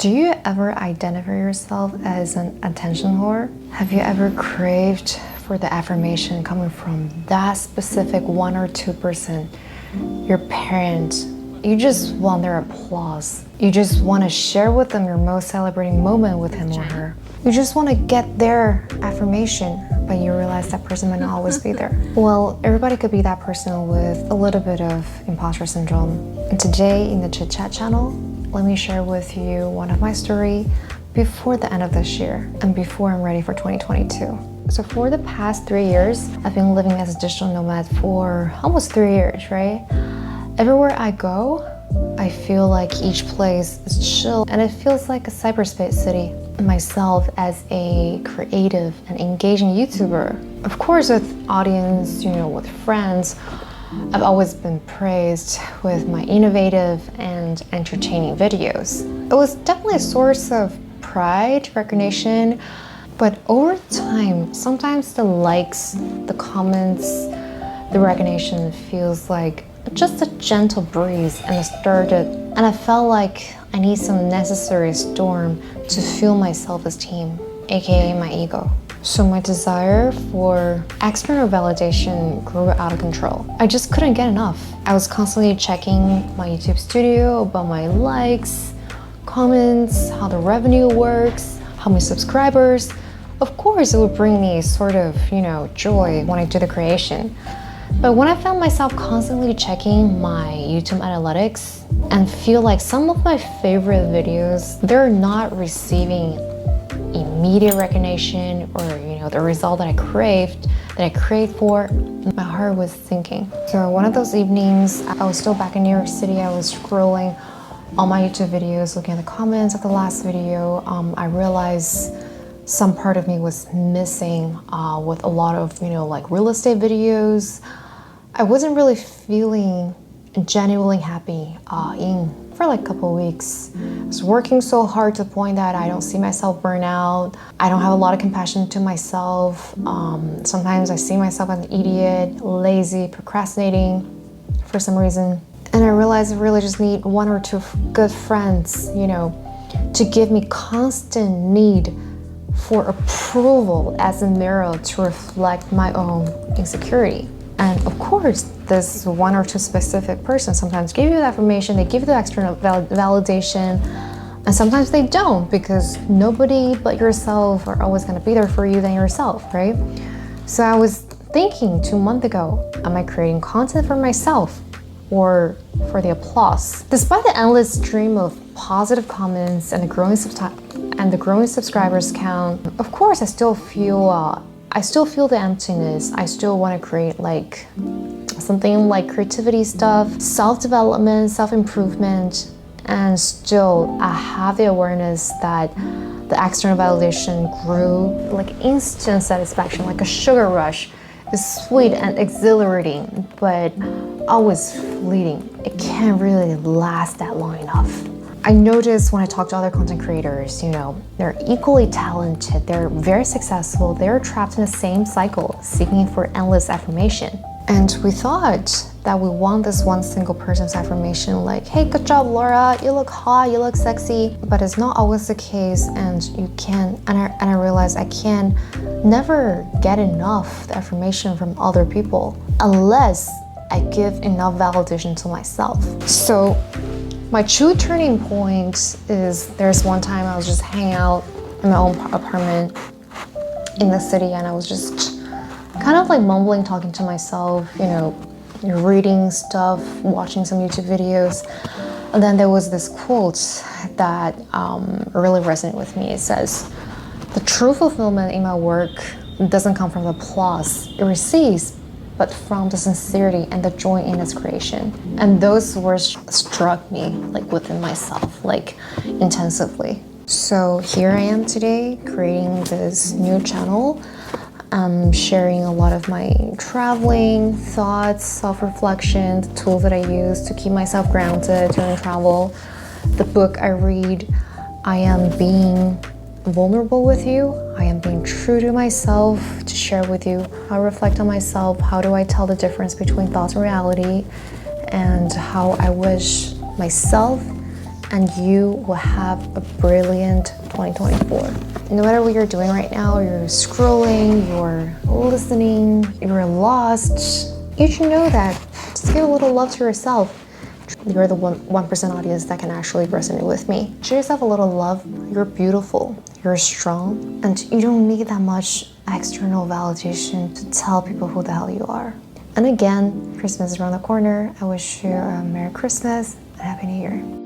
Do you ever identify yourself as an attention whore? Have you ever craved for the affirmation coming from that specific 1 or 2 person, your parent? You just want their applause. You just want to share with them your most celebrating moment with him or her. You just want to get their affirmation, but you realize that person might not always be there. Well, everybody could be that person with a little bit of imposter syndrome. And today in the Chit Chat channel, let me share with you one of my story before the end of this year and before I'm ready for 2022. So for the past 3 years, I've been living as a digital nomad for almost 3 years, right? Everywhere I go, I feel like each place is chill and it feels like a cyberspace city. Myself as a creative and engaging YouTuber, of course with audience, with friends, I've always been praised with my innovative and entertaining videos. It was definitely a source of pride, recognition, but over time, sometimes the likes, the comments, the recognition feels like just a gentle breeze and I felt like I need some necessary storm to fuel my self-esteem, aka my ego. So my desire for external validation grew out of control. I just couldn't get enough. I was constantly checking my YouTube studio about my likes, comments, how the revenue works, how many subscribers. Of course, it would bring me sort of, joy when I do the creation. But when I found myself constantly checking my YouTube analytics and feel like some of my favorite videos, they're not receiving immediate recognition or the result that I craved for, my heart was sinking. So one of those evenings, I was still back in New York City. I was scrolling all my YouTube videos, looking at the comments of the last video. I realized some part of me was missing with a lot of like real estate videos. I wasn't really feeling genuinely happy for like a couple of weeks. I was working so hard to the point that I don't see myself burn out. I don't have a lot of compassion to myself. Sometimes I see myself as an idiot, lazy, procrastinating for some reason. And I realized I really just need 1 or 2 good friends, to give me constant need for approval as a mirror to reflect my own insecurity. And of course, this 1 or 2 specific persons sometimes give you the affirmation, they give you the external validation, and sometimes they don't because nobody but yourself are always going to be there for you than yourself, right? So I was thinking 2 months ago, am I creating content for myself or for the applause? Despite the endless stream of positive comments and the growing subscribers count, of course I still feel the emptiness. I still want to create like something like creativity stuff, self-development, self-improvement, and still I have the awareness that the external validation grew like instant satisfaction, like a sugar rush. It's sweet and exhilarating, but always fleeting. It can't really last that long enough. I notice when I talk to other content creators, they're equally talented, they're very successful, they're trapped in the same cycle, seeking for endless affirmation. And we thought that we want this one single person's affirmation like, hey, good job, Laura, you look hot, you look sexy, but it's not always the case and you can't, and I realized I can never get enough the affirmation from other people unless I give enough validation to myself. So my true turning point is there's one time I was just hanging out in my own apartment in the city and I was just kind of like mumbling, talking to myself, reading stuff, watching some YouTube videos. And then there was this quote that really resonated with me. It says, the true fulfillment in my work doesn't come from the applause it receives, but from the sincerity and the joy in its creation. And those words struck me like within myself, like intensively. So here I am today creating this new channel. I'm sharing a lot of my traveling thoughts, self-reflection, the tools that I use to keep myself grounded during travel, the book I read. I am being vulnerable with you. I am being true to myself to share with you how I reflect on myself, how do I tell the difference between thoughts and reality, and how I wish myself and you will have a brilliant 2024. No matter what you're doing right now, you're scrolling, you're listening, you're lost, you should know that just give a little love to yourself. You're the 1% audience that can actually resonate with me. Show yourself a little love. You're beautiful, you're strong, and you don't need that much external validation to tell people who the hell you are. And again, Christmas is around the corner. I wish you a Merry Christmas and Happy New Year.